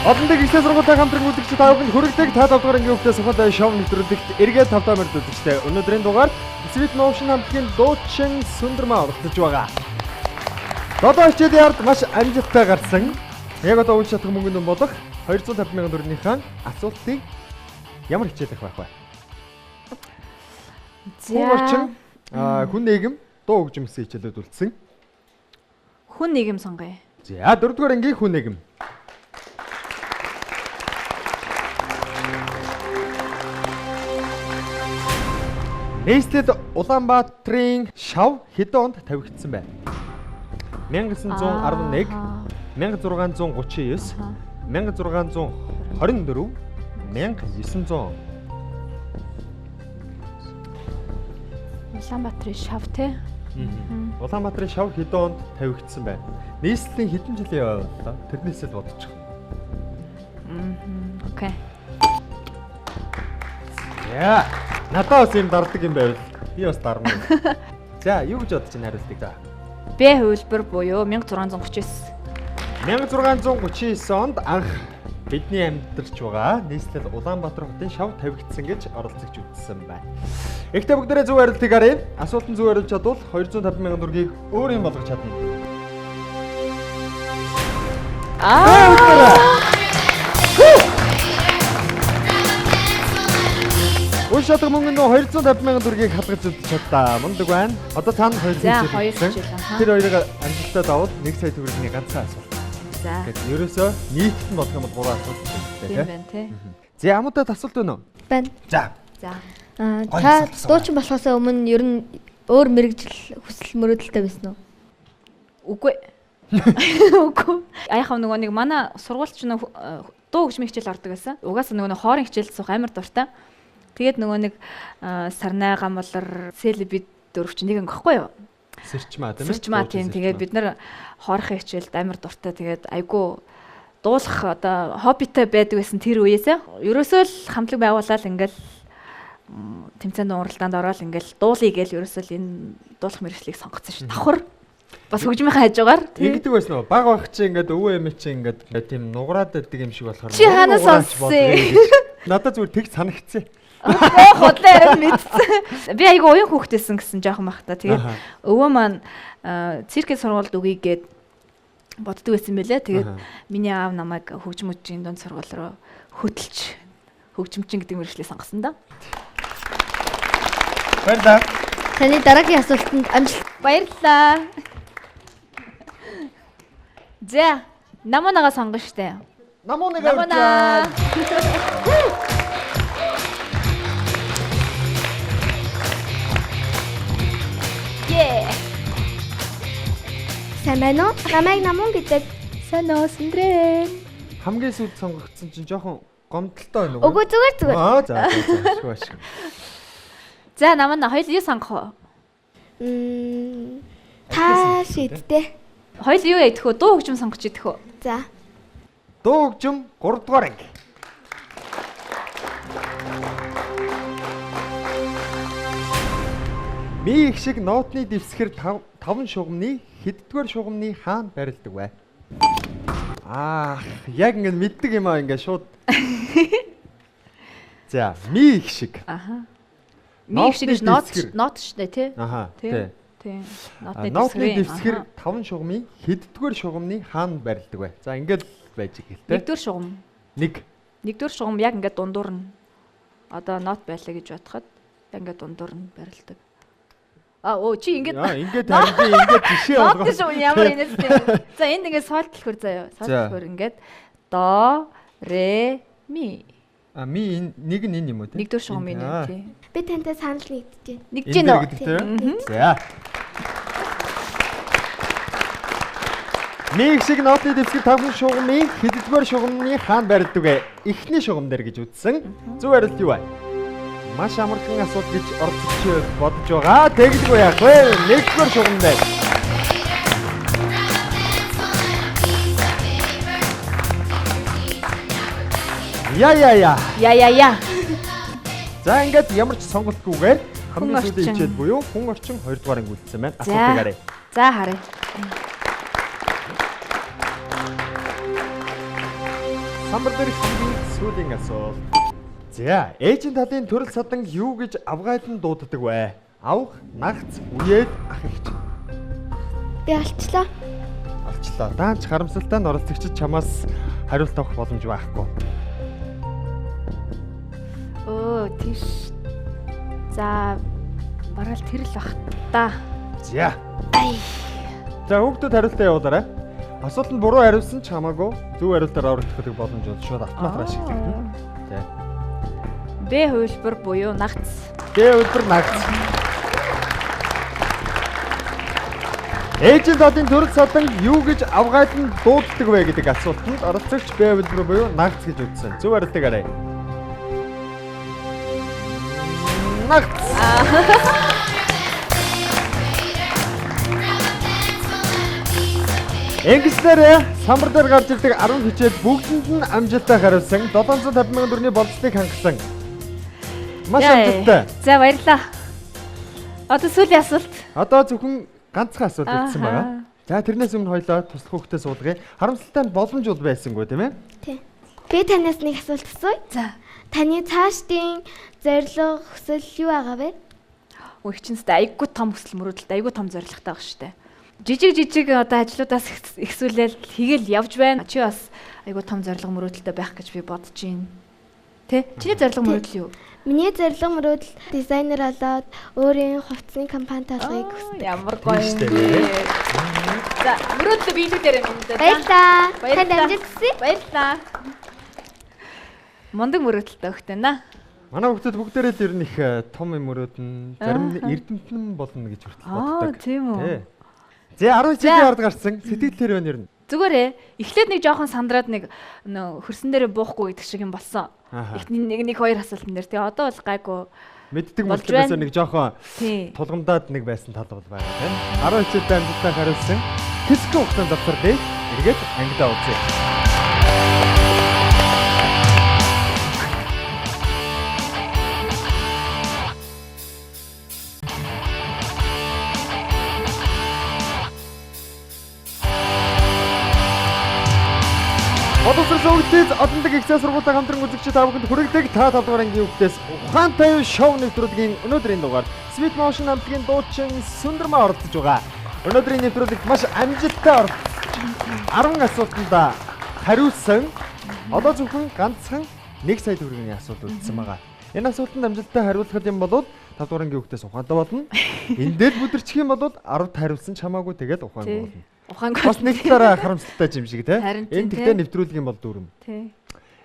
[SPEAKER 1] Одондаг ихтэй сургуулийн хамтран үзэгч та бүхэнд хүрэлцэг та 5 дугаар ангийн хүүхдээс ухаалаг шоу нэвтрүүлэгт эргээд 5 дахь мөрөд үзэгчтэй. Өнөөдрийн дугаар Sweet Motion хамтгийн дуучин Сүндэрмаа оролцож байгаа. Одоо хичээлийн ард маш амжилттай гарсан. Яг одоо үйл шатах мөнгөнд болох 250,000 төгрөгийнхаа асуултыг ямар хичээлэх байх вэ? Хүн орчин хүн нийгэм дуу хөгжим гэсэн хичээлүүд үлдсэн.
[SPEAKER 3] Хүн нийгэм сонгоё.
[SPEAKER 1] За 4 дугаар ангийн хүн нийгэм. Нийслэл Улаанбаатарын шав хэдэн онд тавигдсан бэ? 1911, 1639, 1624, 1900.
[SPEAKER 3] Улаанбаатарын шав те.
[SPEAKER 1] Улаанбаатарын шав хэдэн онд тавигдсан бэ? Нийслэлийн хэдэн жилийн явдлаа? Тэрнээсээ л бодчих.
[SPEAKER 3] Окей.
[SPEAKER 1] Яа. Надаас юм дардаг юм байвал би бас дарна. За, юу гэж бодож байна хариултыг да?
[SPEAKER 3] Б хувилбар буюу 1639.
[SPEAKER 1] 1639 онд анх бидний амьдарч байгаа нийслэл Улаанбаатар хотын шав тавигдсан гэж оролцогч үзсэн байна. Ихтэй бүгдээрээ зөв хариултыг харъя. Асуултанд зөв хариулж чадвал 250,000 төгрөгийг өөр юм болгож чадна. Үйл шатах мөнгөнд 250,000 төгрөгийг хадгалж өгч чадлаа. Мундаг байна. Одоо та 2 хичээл. Тэр хоёрыг амжилттай давал 1 сая төгрөгийн ганцхан асуулт.
[SPEAKER 3] За.
[SPEAKER 1] Тэгэхээр ерөөсөө нийт нь болох юм бол 3 асуулт байна
[SPEAKER 3] Тийм байна тий.
[SPEAKER 1] За амуудад асуулт байна уу?
[SPEAKER 4] Байна.
[SPEAKER 1] За.
[SPEAKER 4] Та дуучин болохоос өмнө ер нь өөр мэрэгжил хүсэл мөрөөдөлтэй байсан уу?
[SPEAKER 3] Үгүй. Үгүй. Аяхав нөгөө нэг манай сургуульч нэг дуу хөгжмийн хичээл ордог байсан. Угаасаа нөгөө хоорын хичээл суух амар дуртай. Тэгээд нөгөө нэг сарнай гамбалар селебид дөрвч нэг анги гэхгүй юу?
[SPEAKER 1] Сэрчмаа тийм ээ.
[SPEAKER 3] Сэрчмаа тийм. Тэгээд бид нар хоорын хичээлд амар дуртай. Тэгээд айгу дуулах одоо хоббитэй байдаг байсан тэр үеэсээ. Ерөөсөө л хамтлаг байгуулаад ингээл тэмцээний уралдаанд ороод ингээл дуулъя гээл ерөөсөө л энэ дуулах мэргэжлийг сонгоцсон шүү. Давхар бас хөгжмийнхаа хажуугаар
[SPEAKER 1] ингэдэг байсан уу? Баг баг чи ингээд өвөө эмээ чи ингээд тийм нугараад байдаг юм шиг болохоор
[SPEAKER 3] чи ханаас сонссон?
[SPEAKER 1] Надад зүгээр тэг санагдсан.
[SPEAKER 3] Хотлоо мэдсэн. Би айгу уян хүүхдээсэн гэсэн жоохон бахта. Тэгээд өвөө маань циркийн сургуульд үгүй гээд боддог байсан мөлий. Тэгээд миний аав намайг хөгжмөчийн дунд сургууль руу хөтөлж хөгжмчин гэдэг мэргэжлийг сонгосон да.
[SPEAKER 1] Баярлалаа.
[SPEAKER 4] Таны дараагийн асуултанд амжилт.
[SPEAKER 3] Баярлалаа. За, намонага сонгоно штэ.
[SPEAKER 1] Намонага.
[SPEAKER 4] Сайн байна уу? Намайг намун гэдэг.
[SPEAKER 3] Сайн уу, Сэндрэн.
[SPEAKER 1] Хамгийн сүүлд сонгогдсон чинь жоохон гомдолтой байна уу?
[SPEAKER 4] Үгүй зүгээр.
[SPEAKER 1] За. Шгүй.
[SPEAKER 3] За, намаа хоёул юу сонгох вэ?
[SPEAKER 4] Та шийдтээ.
[SPEAKER 3] Хоёул юу яйдэх вэ? Дуу хөгжим сонгож идэх үү?
[SPEAKER 4] За.
[SPEAKER 1] Дуу хөгжим 3 дугаар анги. Би их шиг ноотны дэвсгэр 5 шугамны хэддүгээр шугамны хаана барилдаг вэ? Яг ингэ мэддэг юм аа ингэ шууд. За, ми их шиг.
[SPEAKER 3] Ми их шиг гэж нот штэ тий.
[SPEAKER 1] Тий. Ноотны дэвсгэр 5 шугамны хэддүгээр шугамны хаана барилдаг вэ? За, ингэж байж гэлтэй.
[SPEAKER 3] Нэгдүгээр шугам. Нэгдүгээр шугам яг ингэ дундуур нь. Одоо нот байлаа гэж бодоход яг ингэ дундуур нь барилдаг. Чи ингэж
[SPEAKER 1] ингээд харин би ингээд жишээ олгоо.
[SPEAKER 3] Нот шүү ямар инээстэй. За энд ингээд сольтлохөр заяа. Сольтлохөр ингээд до ре ми.
[SPEAKER 1] Ми нэг нь энэ юм уу те?
[SPEAKER 3] Нэгдүгээр шугам энэ тий.
[SPEAKER 4] Би тантай санал нэгдэж байна.
[SPEAKER 3] Нэгж гэнэ.
[SPEAKER 1] За. Ми шиг ноотны дэвсгэр 5 шугамны хэддүгээр шугамны хаана барилдаг вэ? Эхний шугам дээр гэж үзсэн. Зөв хариулт юу вэ? Маш амархан асуулт гэж орцогч бодож байгаа. Тэгэлгүй яах вэ? Нэгдүгээр шугам дээр.
[SPEAKER 3] Я.
[SPEAKER 1] За ингээд ямар ч сонголтгүйгээр хамгийн сүүлийн хичээл буюу хүн орчин 2 дугаар анги үлдсэн байна. Асуултыг харъя.
[SPEAKER 3] За харъя.
[SPEAKER 1] самбар дээр хамгийн сүүлийн асуулт. За, ээжийн талын төрөл садан юу гэж авгайдан дууддаг вэ? Авх, нагц, үеэд, ах эгч.
[SPEAKER 4] Би алчлаа.
[SPEAKER 1] Алчлаа. Даанч харамсалтай нь оролцогчид чамаас хариулт авах боломж байхгүй.
[SPEAKER 3] Өө, тийш. За, барал тэр л бах та.
[SPEAKER 1] За. За, хүүхдүүд хариултаа явуулаарай. Асуултанд буруу хариулсан ч хамаагүй зөв хариултаар оролцох боломж бол шууд автомат ашиглагдана. За.
[SPEAKER 3] Б хувилбар буюу нагц.
[SPEAKER 1] Б хувилбар нагц. Ээжийн талын төрөл садан юу гэж авгайдан дууддаг вэ гэдэг асуултанд оролцогч Б хувилбар буюу нагц гэж үзсэн. Зөв хариултыг арай. Нагц. Энгиснээр самбар дээр гарч ирдэг 10 хичээл бүгдэнд нь амжилттай хариулсан 750 мянган төгрөгийн болцлыг хангасан. Маш амжилттай.
[SPEAKER 3] За баярлалаа. Одоо сүүлийн асуулт.
[SPEAKER 1] Одоо зөвхөн ганцхан асуулт өгсөн байгаа. За тэрнээс өмнө хоёлоо туслах хүүхдээ суулгая. Харамсалтай нь боломж бол байсангүй тийм ээ?
[SPEAKER 4] Тий. Би танаас нэг асуулт асууя.
[SPEAKER 3] За.
[SPEAKER 4] Таны цаашдын зорилго хүсэл юу байгаа вэ?
[SPEAKER 3] Их чинстэй айгуу том хүсэл мөрөөдөлтэй айгуу том зорилготой байгаа шүү дээ. Жижиг одоо ажлуудаас ихсүүлэл хийгээл явж байна. Чи бас айгуу том зорилго мөрөөдөлтэй байх гэж би бодож байна. Тэ? Чиний зорилго мөрөөдөл юу?
[SPEAKER 4] Миний зорилго мөрөөдөл дизайнер болоод өөрийн хувцсны компанид олохыг хүсдэг.
[SPEAKER 3] Ямар гоё юм. За, мөрөөдөл биелүүлээрэй минь.
[SPEAKER 4] Баярлалаа. Танд амжилт хүсье.
[SPEAKER 3] Баярлалаа. Мундаг мөрөөдөлтэй өгтөө наа.
[SPEAKER 1] Манай хүүхдүүд бүгдээрээ л ер нь их том юм мөрөөдөн, зарим нь эрдэмтэн болно гэж хүртэл боддог.
[SPEAKER 3] Тийм үү.
[SPEAKER 1] За 10 жилийн ард гарсан сэтгэлээр байна ер нь.
[SPEAKER 3] Зүгээрээ эхлээд нэг жоохон сандраад нэг хөрсөн дээрээ буухгүй гэдэг шиг юм болсон. Эхний нэг хоёр асуултан дээр тий одоо бол гайгүй
[SPEAKER 1] мэддэг мөлтөөс нэг жоохон тулгамдаад нэг байсан тал бол байгаа тийм. 10 жилдээ амжилттай хариулсан физикийн хугацаанд давтар дээр эргээд ангидаа үзье. Одоосрол өгдөж одондаг ихсээ сургуулийн хамтран үзэгч та бүхэнд хүргэдэг та талбар ангийн үгтээс ухаантай шоу нэвтрүүлгийн өнөөдрийн дугаар Sweet Motion хамтгийн дуучин Сүндэрмаа оролцож байгаа. Өнөөдрийн нэвтрүүлэгт маш амжилттай 10 асуултанд хариулсан. Одоо зөвхөн ганцхан 1 сая төгрөгийн асуулт үлдсэн байгаа. Энэ асуултанд амжилттай хариулахад юм бол талбар ангийн үгтээс ухаантай болно. Энд дээр бүдэрчих юм бол 10-т хариулсан ч хамаагүй тэгээд ухаантай болно. Бас нэг дараа харамсалтай юм шиг те. Энэ тэгтээ нэвтрүүлэх юм бол дүүрэн. Тий.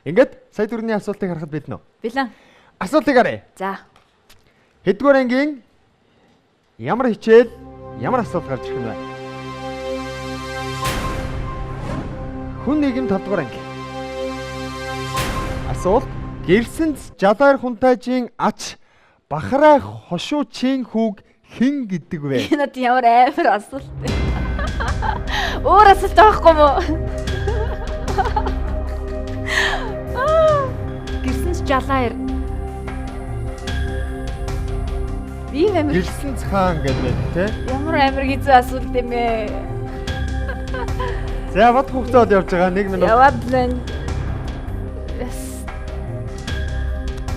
[SPEAKER 1] Ингээд сая төгрөгийн асуултыг харахад биднэ үү? Билэн. Асуултыг арай. За. Хэдгээр ангийн ямар хичээл, ямар асуулт гарч ирэх юм бэ? Хүн нийгэм 5 дугаар анги. Асуулт: Гэрсэнд жалаар хунтайжийн ач бахарай хошуучийн хүүг хэн гэдэг вэ? Энэ одоо ямар амар асуулт вэ? Өөр асуулт байхгүй мó? Гэрсэнч жалаар. Ийм амир гэрсэнч хаан гэдэг те. Ямар амир гизээ асуулт юм бэ? За бат хугацаад явж байгаа 1 минут. Яваад лэн.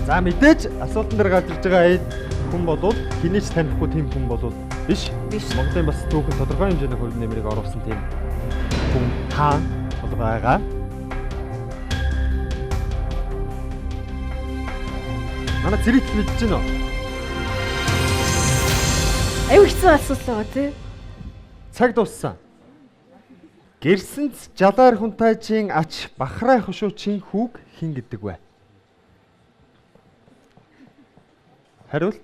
[SPEAKER 1] За мэдээж асуултан дээр гарч ирж байгаа хүн бодвол хинээч танихгүй тийм хүн бодвол биш. Монголын бас түүхэн тодорхой хэмжээний хувь нэмрийг оруулсан тийм хүн хаан бол байгаа. Манай зэрэг мэдэж байна уу? Аюу хэцүү асуулт байгаа тий. Цаг дууссан. Гэрсэнд жалаар хунтайжийн ач бахарай хошуучийн хүүг хэн гэдэг вэ? Хариулт.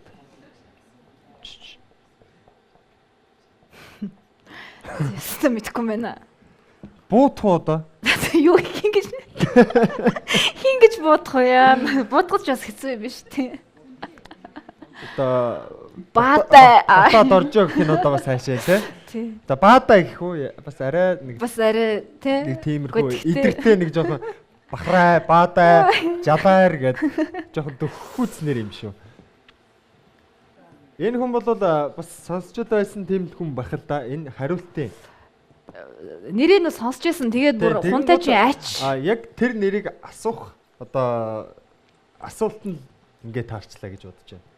[SPEAKER 1] Ястаа мэдгүй байна. Буутах одоо. Юу хин гэж буутах вэ? Буутгаж бас хэцүү юм биш тий. Одоо баатай атад орж байгаа кинод бас хайшаа тий. Одоо баатай гэх үү? Бас арай нэг тий. Нэг тиймэрхүү идэртэй нэг жоохон бахрай, баатай, жалаар гэдэг жоохон дөххүүцнэр юм шүү. Энэ хүн бол бас сонсчод байсан тийм хүн бах л да. Энэ хариултын
[SPEAKER 3] нэрийг нь сонсч байсан. Тэгээд бүр хунтайжийн ач.
[SPEAKER 1] Яг тэр нэрийг асуух одоо асуулт нь ингээд таарчлаа гэж бодож байна.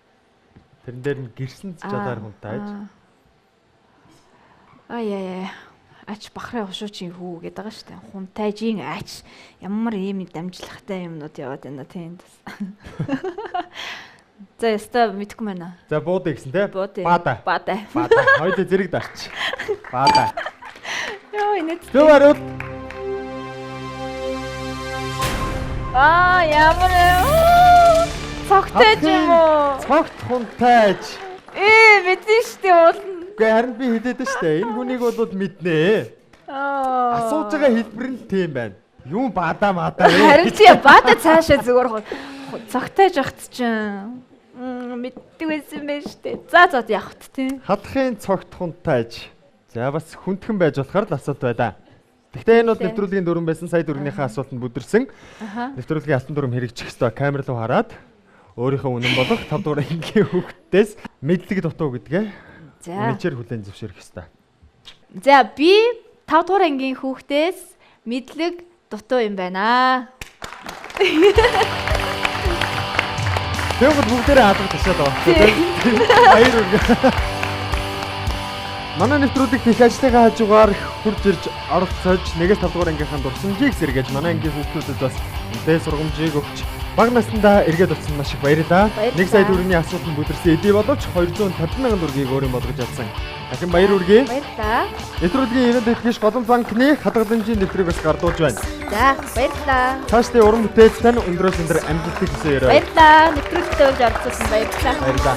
[SPEAKER 1] Тэрэн дээр нь гэрсэн жагаар хунтайж.
[SPEAKER 3] Яа. Ач бахрын хушуучийн хүү гэдэг байгаа шүү дээ. Хунтайжийн ач. Ямар ийм дамжлагтай юмнууд яваад байна тийм. За яста мэдгүй байна.
[SPEAKER 1] За буудаа гэсэн те.
[SPEAKER 3] Баада.
[SPEAKER 1] Хоёул зэрэг дарч. Баада.
[SPEAKER 3] Йоо инээд.
[SPEAKER 1] Тэгвэл
[SPEAKER 3] ямар цогтойж юм уу?
[SPEAKER 1] Цогт хунтайж.
[SPEAKER 3] Мэдэн штэ уул.
[SPEAKER 1] Гэхдээ харин би хэлээд нь штэ. Энэ хүнийг бол мэднэ. Асууж байгаа хэлбэр нь тийм байна. Юу баада мадаа вэ?
[SPEAKER 3] Харин чи баада цаашаа зүгээр цогтойж ахт чинь мэддэг байсан байж штэ. За явахт тийм.
[SPEAKER 1] Хадахын цогт хунтайж. За бас хүндхэн байж болохоор л асуулт байлаа. Гэхдээ энэ бол нэвтрүүлгийн дүрэн байсан. Сая дүрнийхээ асуултанд бүдэрсэн. Нэвтрүүлгийн алтан дүрм хэрэгжих ёстой. Камер руу хараад өөрийнхөө үнэн болох 5 дугаар ангийн хүүхдээс мэдлэг дутуу гэдгээ үнэхээр хүлээн зөвшөөрөх ёстой.
[SPEAKER 3] За би 5 дугаар ангийн хүүхдээс мэдлэг дутуу юм байна.
[SPEAKER 1] Тэгвэл бүгдээрээ хадгалж ташаад байгаа. Баяр үргэ. Манай нэвтрүүлэг их ажлынхаа хажуугаар хурж ирж оролцож 1-5 дугаар ангийнхаа дурсамжийг сэргээж манай ангийн хүүхдүүдэд бас үнэтэй сургамжийг өгч бага наснда эргээд болсон маш их баярлалаа. 1 сая төгрөгийн асуултанд бүдэрсэн эдий боловч 250 мянган төгрөгийг өөрийн болгож чадсан. Дахин баяр үргээ.
[SPEAKER 3] Баярлалаа.
[SPEAKER 1] Нэвтрүүлгийн ивент хэвгэж Голомт банкны хадгаламжийн нэвтрийг бас гардуулж байна.
[SPEAKER 3] За баярлалаа.
[SPEAKER 1] Цаашдын уран бүтээлч тань өндрөөс өндөр амжилтыг хүсье.
[SPEAKER 3] Баярлалаа. Нэвтрүүлэгтээ болж оролцсон баярлалаа.
[SPEAKER 1] Баярлалаа.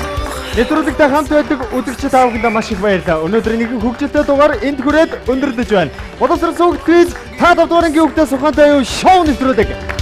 [SPEAKER 1] Нэвтрүүлэгтээ хамт байдаг үзэгчид таавахындаа маш их баярлалаа. Өнөөдөр нэгэн хөгжилтэй дугаар энд хүрээд өндөрлөж байна. Боловсрол суугт квиз та 5 дугаар ангийн хүүхдээс ухаантай юу шоу нэвтрүүлэг.